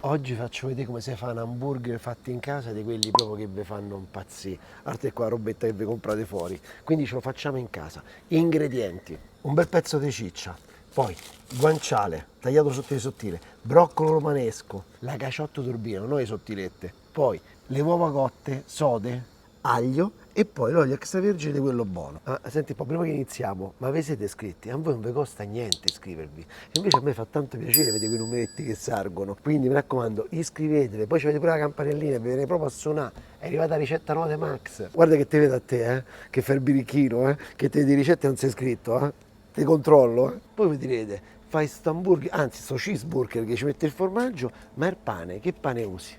Oggi faccio vedere come si fa un hamburger fatti in casa di quelli proprio che vi fanno impazzire. Arte qua robetta che vi comprate fuori. Quindi ce lo facciamo in casa. Ingredienti: un bel pezzo di ciccia, poi guanciale tagliato sottile sottile, broccolo romanesco, la caciotto turbino, non le sottilette, poi le uova cotte, sode, aglio e poi l'olio extravergine di quello buono. Ah, senti un po', prima che iniziamo, ma vi siete iscritti? A voi non vi costa niente iscrivervi. Invece a me fa tanto piacere vedere quei numeretti che salgono. Quindi mi raccomando, iscrivetevi, poi ci avete pure la campanellina, vi viene proprio a suonare. È arrivata la ricetta Note Max. Guarda che te vedo a te, che fai il birichino, che te di ricette non sei iscritto, Ti controllo, Poi mi direte, fai sto hamburger, anzi sto cheeseburger che ci mette il formaggio, ma il pane, che pane usi?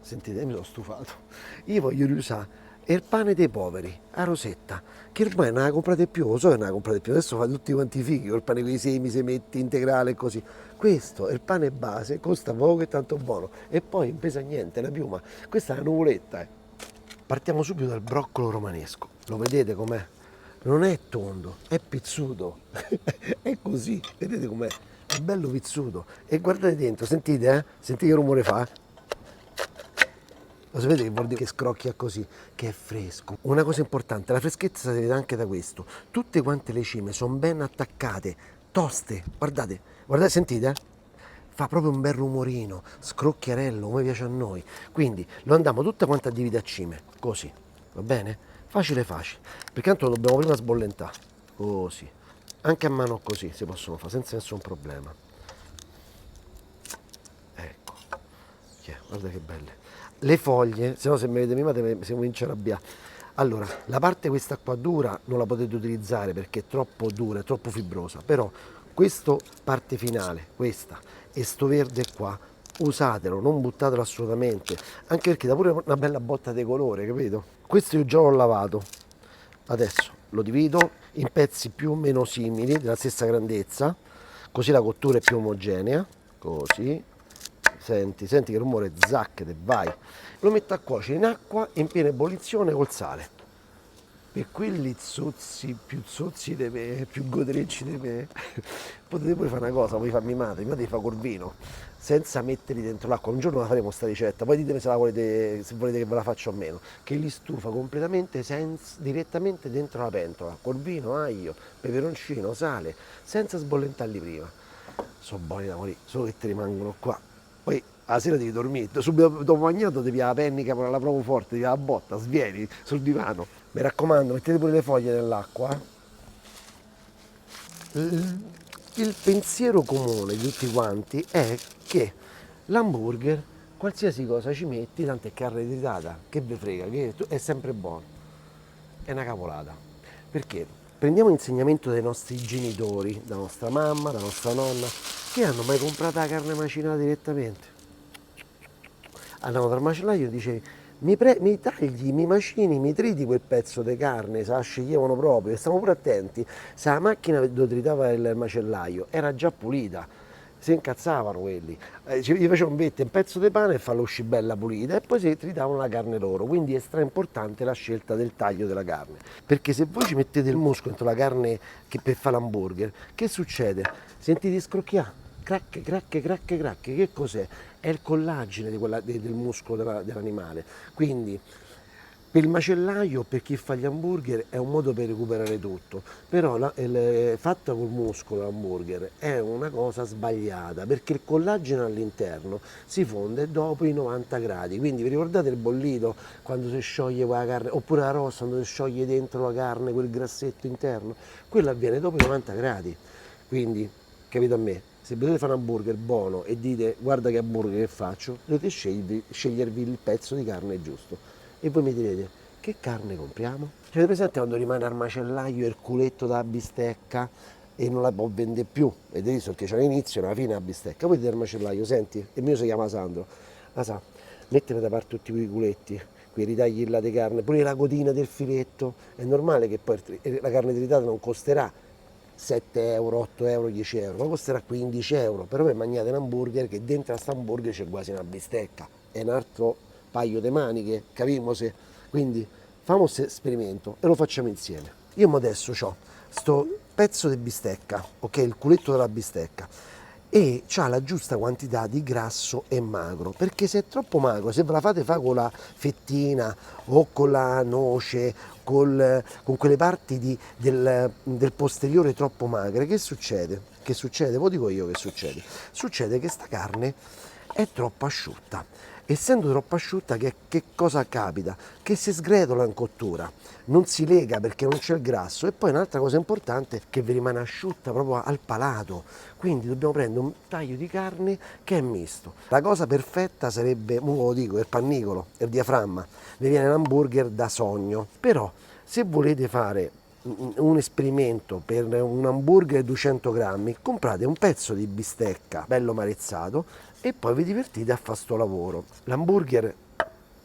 Sentite, mi sono stufato. Io voglio riusare il pane dei poveri, a rosetta, che ormai non la comprate più, lo so che non la comprate più, adesso fate tutti quanti i fighi, col pane con i semi, semetti, integrale e così. Questo è il pane base, costa poco e tanto buono, e poi non pesa niente, è una piuma. Questa è una nuvoletta, Partiamo subito dal broccolo romanesco, lo vedete com'è? Non è tondo, è pizzuto, è così, vedete com'è? È bello pizzuto. E guardate dentro, sentite, Sentite che rumore fa? Lo sapete che vuol dire che scrocchia così? Che è fresco. Una cosa importante, la freschezza si vede anche da questo. Tutte quante le cime sono ben attaccate, toste. Guardate, guardate, sentite? Fa proprio un bel rumorino, scrocchiarello, come piace a noi. Quindi lo andiamo tutte quante a dividere a cime, così. Va bene? Facile facile. Perché tanto lo dobbiamo prima sbollentare. Così. Anche a mano così si possono fare, senza nessun problema. Ecco. Guarda che belle. Le foglie, se no se mi vedete male si comincia a arrabbiare. Allora, la parte questa qua dura non la potete utilizzare perché è troppo dura, è troppo fibrosa, però questa parte finale, questa, e sto verde qua, usatelo, non buttatelo assolutamente, anche perché dà pure una bella botta di colore, capito? Questo io già l'ho lavato, adesso lo divido in pezzi più o meno simili, della stessa grandezza, così la cottura è più omogenea, così. Senti che rumore, zacchete, vai. Lo metto a cuocere in acqua in piena ebollizione col sale. Per quelli zozzi di me, più goderecci di me, potete pure fare una cosa, voi farmi male, prima di fare col vino, senza metterli dentro l'acqua. Un giorno la faremo sta ricetta, poi ditemi se volete che ve la faccio o meno, che li stufa completamente direttamente dentro la pentola, col vino, aglio, peperoncino, sale, senza sbollentarli prima. Sono buoni da morire, solo che ti rimangono qua. Poi la sera devi dormire, subito dopo mangiato devi la pennica, la provo forte, devi la botta, svieni sul divano. Mi raccomando, mettete pure le foglie nell'acqua. Il pensiero comune di tutti quanti è che l'hamburger, qualsiasi cosa ci metti, tanto è carne tritata, che ve frega, che è sempre buono. È una cavolata. Perché prendiamo insegnamento dai nostri genitori, da nostra mamma, da nostra nonna, che hanno mai comprato la carne macinata direttamente. Andavo dal macellaio e dicevi mi tagli, mi macini, mi triti quel pezzo di carne, se la sceglievano proprio, e stavamo pure attenti, se la macchina dove tritava il macellaio era già pulita, si incazzavano quelli, gli facevano mettere un pezzo di pane e farlo uscire bella pulita e poi si tritavano la carne loro, quindi è stra importante la scelta del taglio della carne, perché se voi ci mettete il muscolo dentro la carne che per fare l'hamburger, che succede? Sentite scrocchiare? Cracche, cracche, cracche, cracche, che cos'è? È il collagene del muscolo dell'animale. Quindi per il macellaio, per chi fa gli hamburger, è un modo per recuperare tutto, però fatta col muscolo l'hamburger è una cosa sbagliata perché il collagene all'interno si fonde dopo i 90 gradi, quindi vi ricordate il bollito quando si scioglie quella carne, oppure la rossa quando si scioglie dentro la carne quel grassetto interno? Quello avviene dopo i 90 gradi, quindi capito a me? Se volete fare un hamburger buono e dite guarda che hamburger che faccio, dovete scegliervi il pezzo di carne giusto. E voi mi direte, che carne compriamo? Avete presente quando rimane al macellaio il culetto da bistecca e non la può vendere più? Avete visto che c'è l'inizio e alla fine la bistecca. Voi dite al macellaio, senti, il mio si chiama Sandro, la sa, mettimi da parte tutti quei culetti, quei ritagli là di carne, pure la cotina del filetto. È normale che poi la carne tritata non costerà 7 euro, 8 euro, 10 euro, ma costerà 15 euro. Però voi mangiate un hamburger che dentro a sto hamburger c'è quasi una bistecca e un altro paio di maniche, capimo se? Quindi facciamo questo esperimento e lo facciamo insieme. Io adesso ho sto pezzo di bistecca, ok, il culetto della bistecca, e c'ha la giusta quantità di grasso e magro, perché se è troppo magro, se ve la fate fare con la fettina o con la noce, con quelle parti del posteriore troppo magre, che succede? Che succede? Ve lo dico io che succede. Succede che sta carne è troppo asciutta. Essendo troppo asciutta, che cosa capita? Che si sgretola in cottura, non si lega perché non c'è il grasso, e poi un'altra cosa importante è che vi rimane asciutta proprio al palato, quindi dobbiamo prendere un taglio di carne che è misto. La cosa perfetta sarebbe, mo ve lo dico, il pannicolo, il diaframma, vi viene l'hamburger da sogno, però se volete fare un esperimento per un hamburger di 200 grammi, comprate un pezzo di bistecca bello marezzato e poi vi divertite a fare sto lavoro. L'hamburger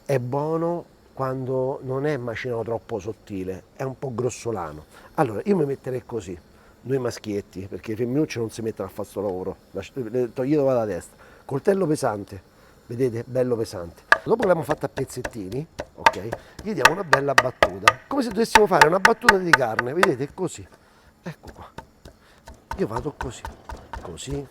è buono quando non è macinato troppo sottile, è un po' grossolano. Allora, io mi metterei così, noi maschietti, perché i femminucci non si mettono a fare sto lavoro, toglietelo dalla testa. Coltello pesante, vedete? Bello pesante. Dopo che l'abbiamo fatta a pezzettini, ok? Gli diamo una bella battuta, come se dovessimo fare una battuta di carne, vedete? Così. Ecco qua. Io vado così, così.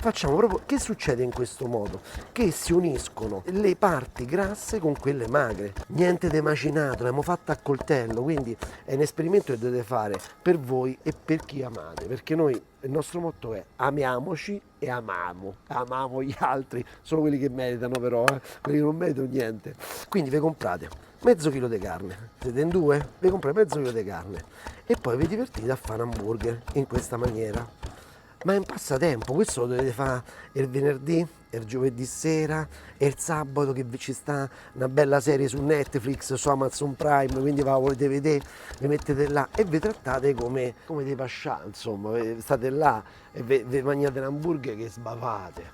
Facciamo proprio, che succede in questo modo? Che si uniscono le parti grasse con quelle magre, niente di macinato, l'abbiamo fatta a coltello, quindi è un esperimento che dovete fare per voi e per chi amate, perché noi, il nostro motto è amiamoci e amiamo gli altri, solo quelli che meritano però, quelli che non meritano niente. Quindi vi comprate mezzo chilo di carne, siete in due? Vi comprate mezzo chilo di carne e poi vi divertite a fare un hamburger in questa maniera. Ma è un passatempo, questo lo dovete fare il venerdì, il giovedì sera e il sabato che ci sta una bella serie su Netflix, su Amazon Prime, quindi la volete vedere, vi mettete là e vi trattate come dei pascià, insomma, state là e vi mangiate un hamburger che sbavate.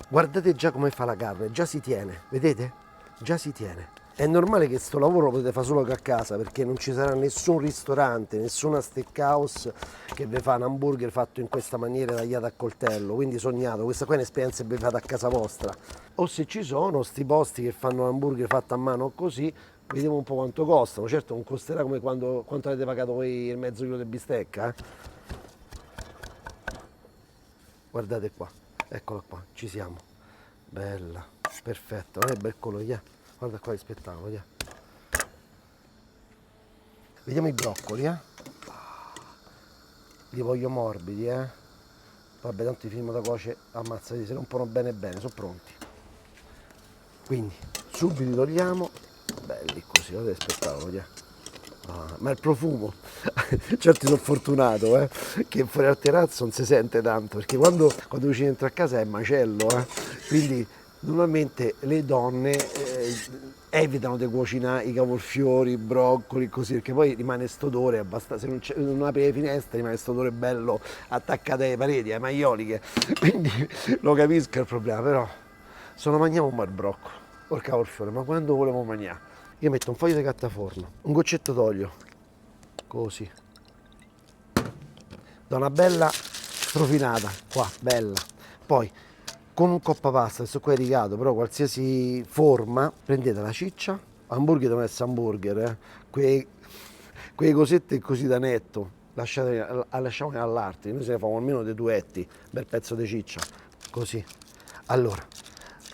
Guardate già come fa la carne, già si tiene, vedete? Già si tiene. È normale che sto lavoro lo potete fare solo a casa perché non ci sarà nessun ristorante, nessuna steakhouse che vi fa un hamburger fatto in questa maniera tagliato a coltello, quindi sognato, questa qua è un'esperienza che vi fate a casa vostra. O se ci sono sti posti che fanno un hamburger fatto a mano così, vediamo un po' quanto costano, certo non costerà come quanto avete pagato voi il mezzo chilo di bistecca, Guardate qua, eccola qua, ci siamo, bella, perfetta, non è bel colore, yeah. Guarda qua che spettacolo, yeah. Vediamo i broccoli, li voglio morbidi, vabbè, tanto i film da cuoce ammazzati, se rompono bene bene, sono pronti. Quindi subito li togliamo, belli così, guarda che spettacolo, yeah. Ma il profumo, certo sono fortunato, che fuori al terrazzo non si sente tanto, perché quando cucini dentro a casa è macello, quindi normalmente le donne evitano di cucinare i cavolfiori, i broccoli, così, perché poi rimane st'odore abbastanza, se non apri le finestre rimane st'odore bello attaccato alle pareti, alle maioliche, quindi lo capisco il problema, però se lo mangiamo un bel broccolo o il cavolfiore, ma quando volevo mangiare? Io metto un foglio di cartaforno, un goccetto d'olio, così, do una bella strofinata, qua, bella, poi con un coppa pasta, questo qua è rigato, però qualsiasi forma, prendete la ciccia, hamburger devono essere hamburger, quei cosette così da netto, lasciamole all'arte, noi se ne facciamo almeno dei duetti, bel pezzo di ciccia, così. Allora,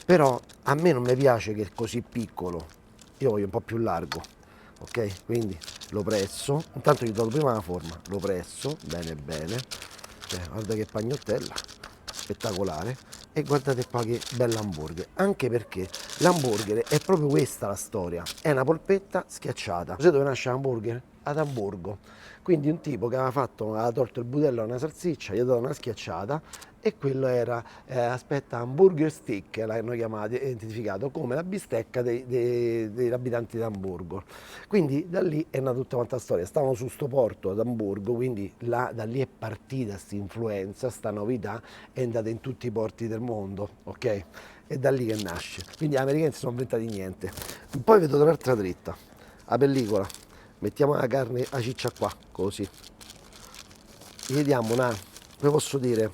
però a me non mi piace che è così piccolo, io voglio un po' più largo, ok? Quindi lo presso, intanto gli do prima la forma, lo presso, bene bene, guarda che pagnottella, spettacolare, e guardate qua che bell'hamburger, anche perché l'hamburger è proprio questa la storia, è una polpetta schiacciata. Sai dove nasce l'hamburger? Ad Amburgo. Quindi un tipo che aveva tolto il budello a una salsiccia, gli ha dato una schiacciata e quello era, hamburger stick, l'hanno chiamato, identificato come la bistecca degli abitanti di Amburgo. Quindi da lì è nata tutta quanta storia. Stavano su sto porto ad Amburgo, quindi da lì è partita questa influenza, sta novità, è andata in tutti i porti del mondo, ok? È da lì che nasce. Quindi gli americani si sono inventati niente. Poi vedo un'altra dritta, la pellicola. Mettiamo la carne, la ciccia qua, così. Gli diamo una, come posso dire,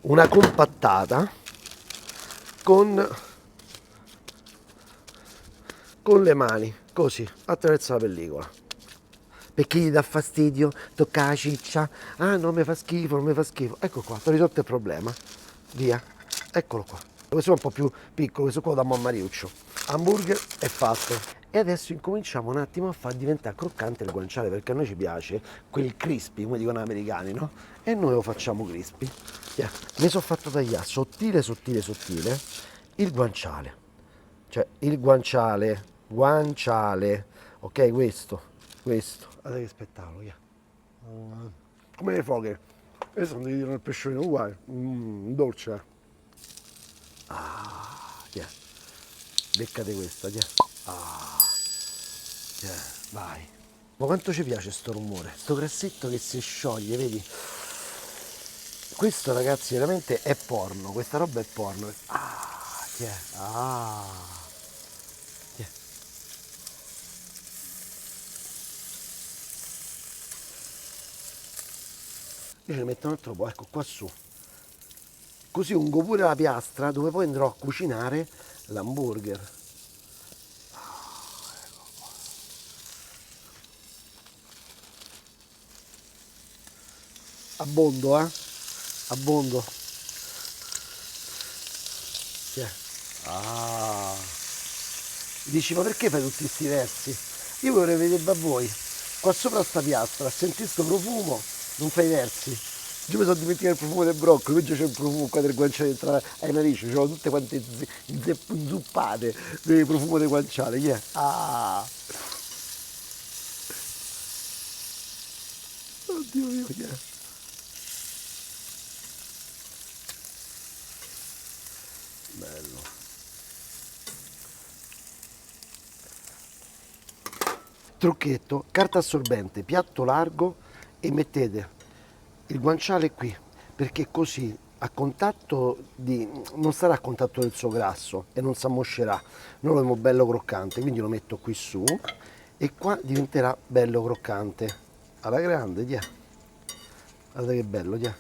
una compattata con le mani, così, attraverso la pellicola. perché gli dà fastidio toccare la ciccia, ah non mi fa schifo, non mi fa schifo, ecco qua, ti ho risolto il problema, via, eccolo qua. Questo è un po' più piccolo, questo qua da mamma Mariuccio. Hamburger è fatto. E adesso incominciamo un attimo a far diventare croccante il guanciale, perché a noi ci piace quel crispy, come dicono gli americani, no? E noi lo facciamo crispy. Yeah. Mi sono fatto tagliare sottile, sottile, sottile il guanciale. Cioè il guanciale, ok? Questo. Guarda che spettacolo, yeah. Come le foghe. Questo non ti dicono il pesciolino uguale, dolce. Yeah. Beccate questa, yeah. Yeah. Vai. Ma quanto ci piace sto rumore, sto grassetto che si scioglie, vedi? Questo ragazzi veramente è porno, questa roba è porno. Yeah. Yeah. Io ce ne metto un altro po', ecco qua su. Così ungo pure la piastra dove poi andrò a cucinare l'hamburger. Abbondo, abbondo. Yeah. Dici, ma perché fai tutti questi versi? Io vorrei vedere da voi, qua sopra sta piastra, a sentire sto profumo, non fai versi. Io mi sono dimenticato il profumo del broccoli, invece c'è il profumo qua del guanciale dentro ai narici, c'ho tutte quante inzuppate del profumo del guanciale, yeah. Oddio mio, yeah. Bello. Trucchetto, carta assorbente, piatto largo e mettete il guanciale qui, perché così non starà a contatto del suo grasso e non si ammoscerà, non lo vediamo bello croccante, quindi lo metto qui su e qua diventerà bello croccante. Alla grande, dia. Guarda che bello, dia.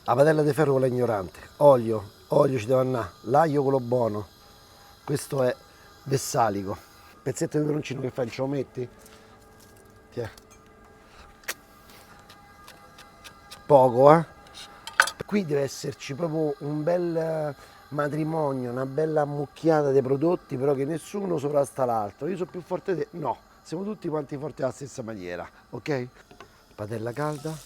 La padella di ferro con l'ignorante, olio ci deve andare, l'aglio quello buono, questo è vessalico. Pezzetto di peperoncino che fai, ce lo metti? Tiè. Poco, eh? Qui deve esserci proprio un bel matrimonio, una bella ammucchiata dei prodotti, però che nessuno sovrasta l'altro. Io sono più forte di te? No, siamo tutti quanti forti alla stessa maniera, ok? Padella calda,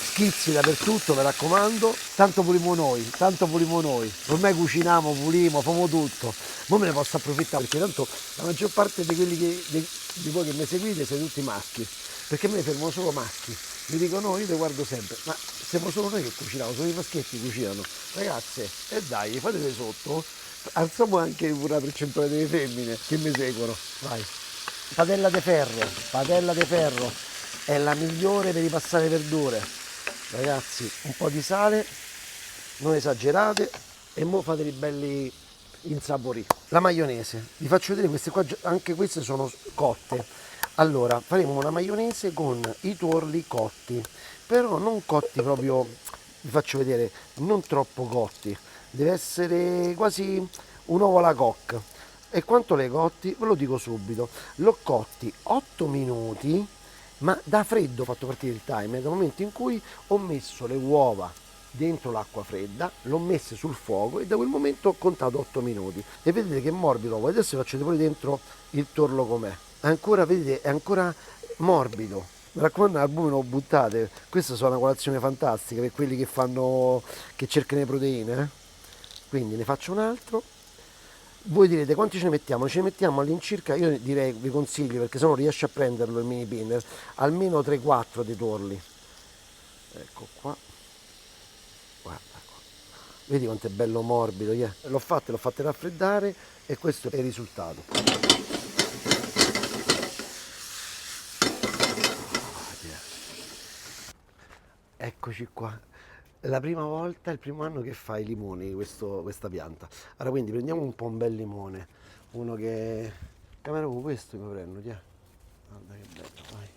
schizzi dappertutto, mi raccomando, tanto pulimo noi, ormai cuciniamo, pulimo, famo tutto, ma me ne posso approfittare perché tanto la maggior parte di quelli di voi che mi seguite siete tutti maschi, perché a me ne fermo solo maschi, mi dicono no, io ti guardo sempre, ma siamo solo noi che cuciniamo, solo i maschietti cucinano, ragazze, e dai, fatele sotto, alziamo anche pure la percentuale delle femmine che mi seguono, vai. Padella de ferro, è la migliore per ripassare le verdure. Ragazzi, un po' di sale, non esagerate, e mo fateli belli insaporiti. La maionese, vi faccio vedere queste qua, anche queste sono cotte. Allora, faremo una maionese con i tuorli cotti, però non cotti proprio, vi faccio vedere, non troppo cotti, deve essere quasi un uovo alla coque. E quanto l'hai cotti? Ve lo dico subito, l'ho cotti 8 minuti, ma da freddo ho fatto partire il timer, dal momento in cui ho messo le uova dentro l'acqua fredda, l'ho messe sul fuoco e da quel momento ho contato 8 minuti. E vedete che è morbido l'uovo, adesso vi faccio vedere pure dentro il torlo com'è. Ancora, vedete, è ancora morbido. Mi raccomando, l'albume non lo buttate, questa è una colazione fantastica per quelli che fanno, che cercano le proteine. Quindi ne faccio un altro. Voi direte quanti ce ne mettiamo? Ce ne mettiamo all'incirca, io direi, vi consiglio, perché se no riesce a prenderlo il mini pinner, almeno 3-4 dei torli. Ecco qua, guarda qua. Vedi quanto è bello morbido, yeah. L'ho fatto raffreddare e questo è il risultato. Eccoci qua. La prima volta, il primo anno che fa i limoni questa pianta. Allora quindi prendiamo un po' un bel limone, uno che... Camera con questo mi prendo, yeah. Guarda che bello, vai.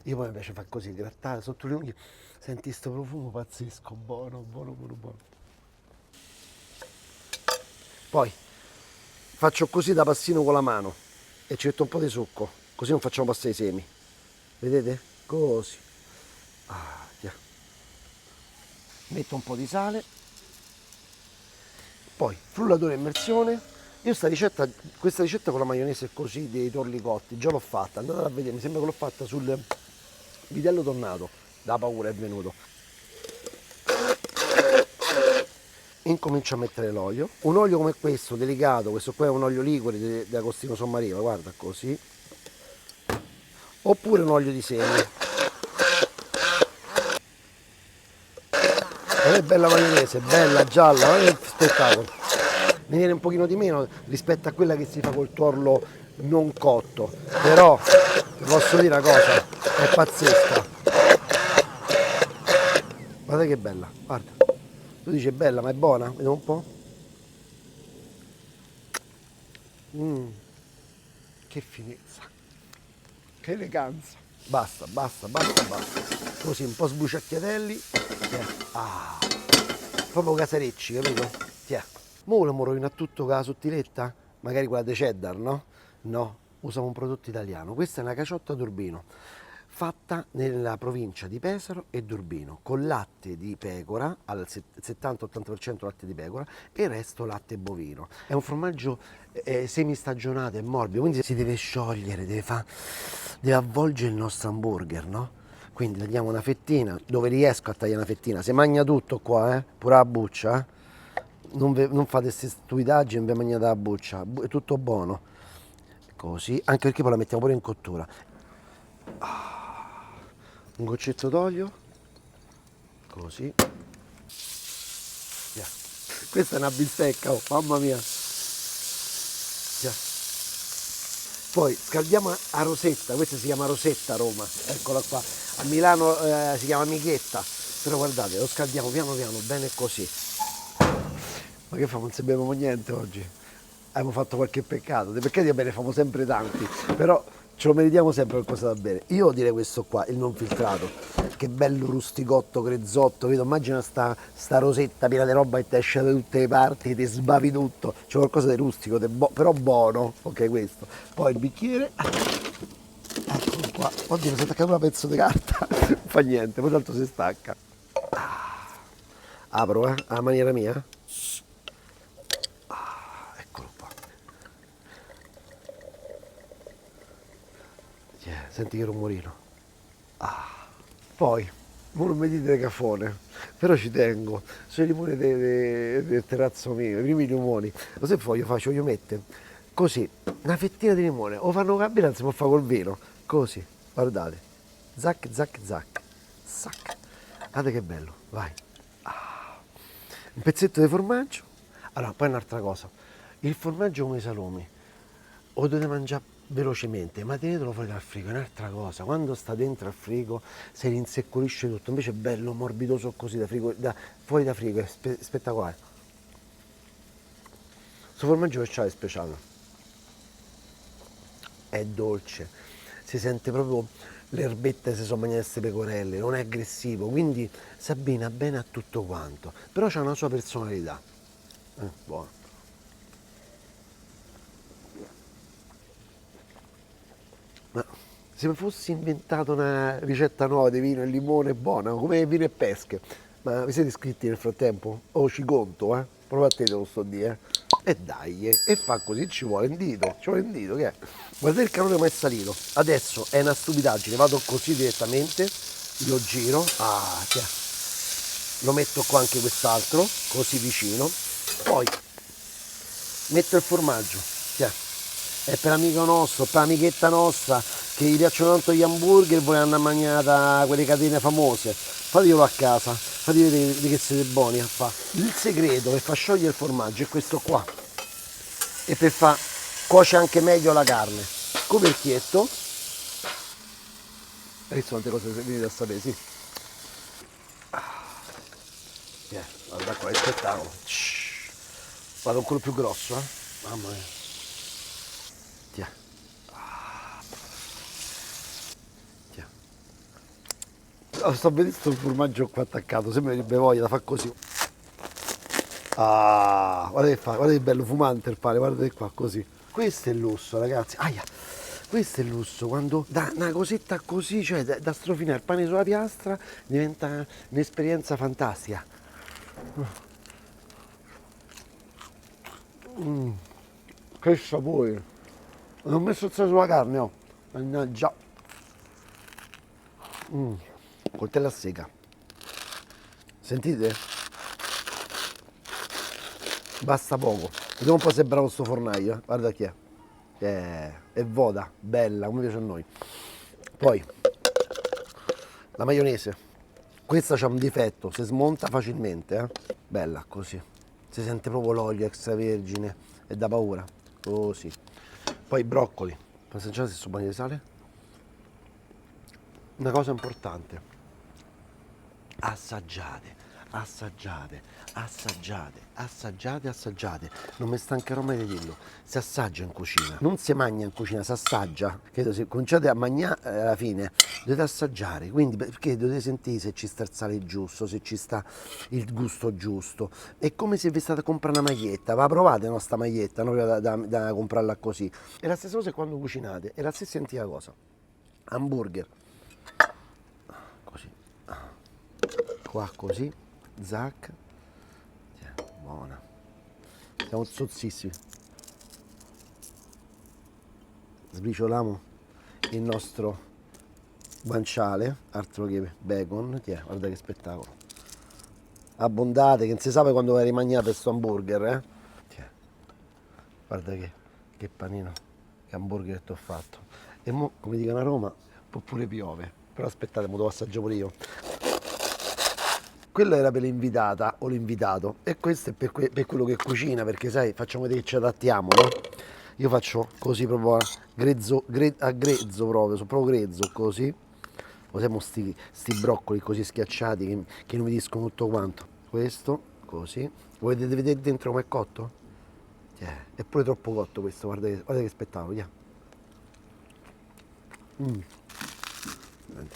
Io poi mi piace fare così, grattare sotto le unghie, senti sto profumo pazzesco, buono, buono, buono, buono. Poi faccio così da passino con la mano e ci metto un po' di succo, così non facciamo passare i semi. Vedete? Così. Via. Metto un po' di sale, poi frullatore a immersione. Io questa ricetta con la maionese così dei torli cotti già l'ho fatta, andate a vedere, mi sembra che l'ho fatta sul vitello tonnato, da paura è venuto. Incomincio a mettere l'olio, un olio come questo, delicato, questo qua è un olio liquore d'Agostino Sommarino, guarda così, oppure un olio di semi. Non è bella maionese, bella, gialla, ma è spettacolo. Mi viene un pochino di meno rispetto a quella che si fa col tuorlo non cotto, però vi posso dire una cosa, è pazzesca. Guarda che bella, guarda. Tu dici è bella, ma è buona? Vediamo un po'. Che finezza, che eleganza. Basta, basta, basta, basta. Così un po' sbucciacchiatelli. Proprio casarecci, capito? Tiè. Mo lo rovina tutto con la sottiletta? Magari quella di cheddar, no? No, usiamo un prodotto italiano. Questa è una caciotta d'Urbino, fatta nella provincia di Pesaro e d'Urbino, con latte di pecora, al 70-80% latte di pecora e il resto latte bovino. È un formaggio semistagionato e morbido, quindi si deve sciogliere, deve avvolgere il nostro hamburger, no? Quindi tagliamo una fettina, dove riesco a tagliare una fettina, si mangia tutto qua, pure la buccia, non fate queste stupidaggini, non vi mangiate la buccia, è tutto buono, così, anche perché poi la mettiamo pure in cottura. Un goccetto d'olio, così. Yeah. Questa è una bistecca, oh, mamma mia. Yeah. Poi scaldiamo a rosetta, questa si chiama rosetta a Roma, eccola qua. A Milano si chiama michetta, però guardate, lo scaldiamo piano piano, bene così. Ma che famo, non sappiamo niente oggi? Abbiamo fatto qualche peccato, dei peccati va bene, famo sempre tanti, però ce lo meritiamo sempre qualcosa da bere. Io direi questo qua, il non filtrato, che bello rusticotto, crezzotto, vedo, immagina sta rosetta piena di roba che ti esce da tutte le parti, ti sbavi tutto, c'è qualcosa di rustico, però buono, ok questo. Poi il bicchiere, eccolo qua, oddio mi si è attaccato un pezzo di carta, non fa niente, poi tanto si stacca. Apro, alla maniera mia. Eccolo qua. Yeah, senti che rumorino. Poi, voi non mi dite cafone, però ci tengo. Sono i limoni del terrazzo mio, i primi limoni. Lo sai poi io faccio, io metto così, una fettina di limone, o fanno cabina, si può fare col vino. Così, guardate. Zac, zac, zac. Zac. Guardate che bello, vai. Un pezzetto di formaggio. Allora, poi un'altra cosa, il formaggio come i salumi o dovete mangiare velocemente, ma tenetelo fuori dal frigo, è un'altra cosa, quando sta dentro al frigo si rinseccolisce tutto, invece è bello morbidoso così fuori da frigo, è spettacolare. Questo formaggio che c'ha è speciale, è dolce, si sente proprio l'erbetta se sono mangiate queste pecorelle, non è aggressivo, quindi si abbina bene a tutto quanto, però c'ha una sua personalità. Buono. Ma se mi fossi inventato una ricetta nuova di vino e limone buona, come vino e pesche, ma vi siete iscritti nel frattempo? Oh, ci conto, eh? Prova a te, te lo sto a dire, E dai, e fa così, ci vuole un dito, che è? Guardate il calore come è salito. Adesso è una stupidaggine, vado così direttamente, lo giro, lo metto qua anche quest'altro, così vicino, poi metto il formaggio, è per amico nostro, per amichetta nostra, che gli piacciono tanto gli hamburger e vuole andare a mangiare quelle catene famose. Fatelo a casa, fate vedere che siete buoni a fa. Il segreto per far sciogliere il formaggio è questo qua. E per far cuocere anche meglio la carne. Coperchietto. Queste sono tante cose che venite a sapere, sì. Guarda qua, è spettacolo. Vado con quello più grosso, Mamma mia. Sto vedendo questo formaggio qua attaccato, sembra che abbia voglia da fare così. Ah, guarda che fa, guarda che bello fumante il pane, guardate qua, così. Questo è il lusso, ragazzi. Aia, questo è il lusso, quando da una cosetta così, cioè da strofinare il pane sulla piastra, diventa un'esperienza fantastica. Che sapore. Non ho messo il sale sulla carne, oh. Mannaggia. Coltello a sega. Sentite? Basta poco. Vediamo un po' se è bravo sto fornaio, guarda chi è. È Voda, bella, come piace a noi. Poi, la maionese. Questa c'ha un difetto, si smonta facilmente, Bella, così. Si sente proprio l'olio extravergine, è da paura. Così. Poi i broccoli. Passeggiate sul bagno di sale. Una cosa importante. Assaggiate, assaggiate, assaggiate, assaggiate, assaggiate. Non mi stancherò mai di dirlo. Si assaggia in cucina. Non si mangia in cucina, si assaggia. Credo se cominciate a mangiare alla fine dovete assaggiare. Quindi perché dovete sentire se ci sta il sale giusto, se ci sta il gusto giusto. È come se vi state a comprare una maglietta. Va provate no, sta maglietta, no, da comprarla così. È la stessa cosa quando cucinate, è la stessa identica cosa. Hamburger. Così. Qua così, zac, buona, siamo zozzissimi. Sbricioliamo il nostro guanciale, altro che bacon, guarda che spettacolo. Abbondate, che non si sa quando vai a rimangiare questo hamburger, Tiè, guarda che panino, che hamburger che ti ho fatto. E mo, come dicono a Roma, può pure piove, però aspettate, mo devo assaggiare pure io. Quello era per l'invitata o l'invitato e questo è per quello che cucina, perché sai, facciamo vedere che ci adattiamo, no? Io faccio così proprio a grezzo proprio, sono proprio grezzo così. Usiamo sti broccoli così schiacciati che non mi discono tutto quanto. Questo, così. Volete vedere dentro com'è cotto? È pure troppo cotto questo, guarda che spettacolo, Senti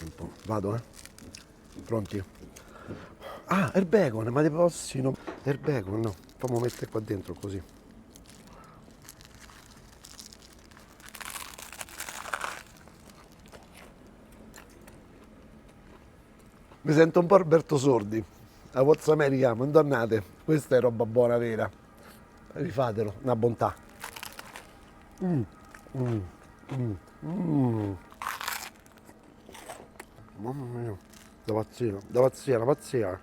un po'. Vado, Pronti? Ah, il bacon, ma di prossimo. Il bacon, no. Fammi mettere qua dentro così. Mi sento un po' Alberto Sordi. La What's America, mandannate. Questa è roba buona vera. Rifatelo, una bontà. Mamma mia. Da pazzia, una pazzia.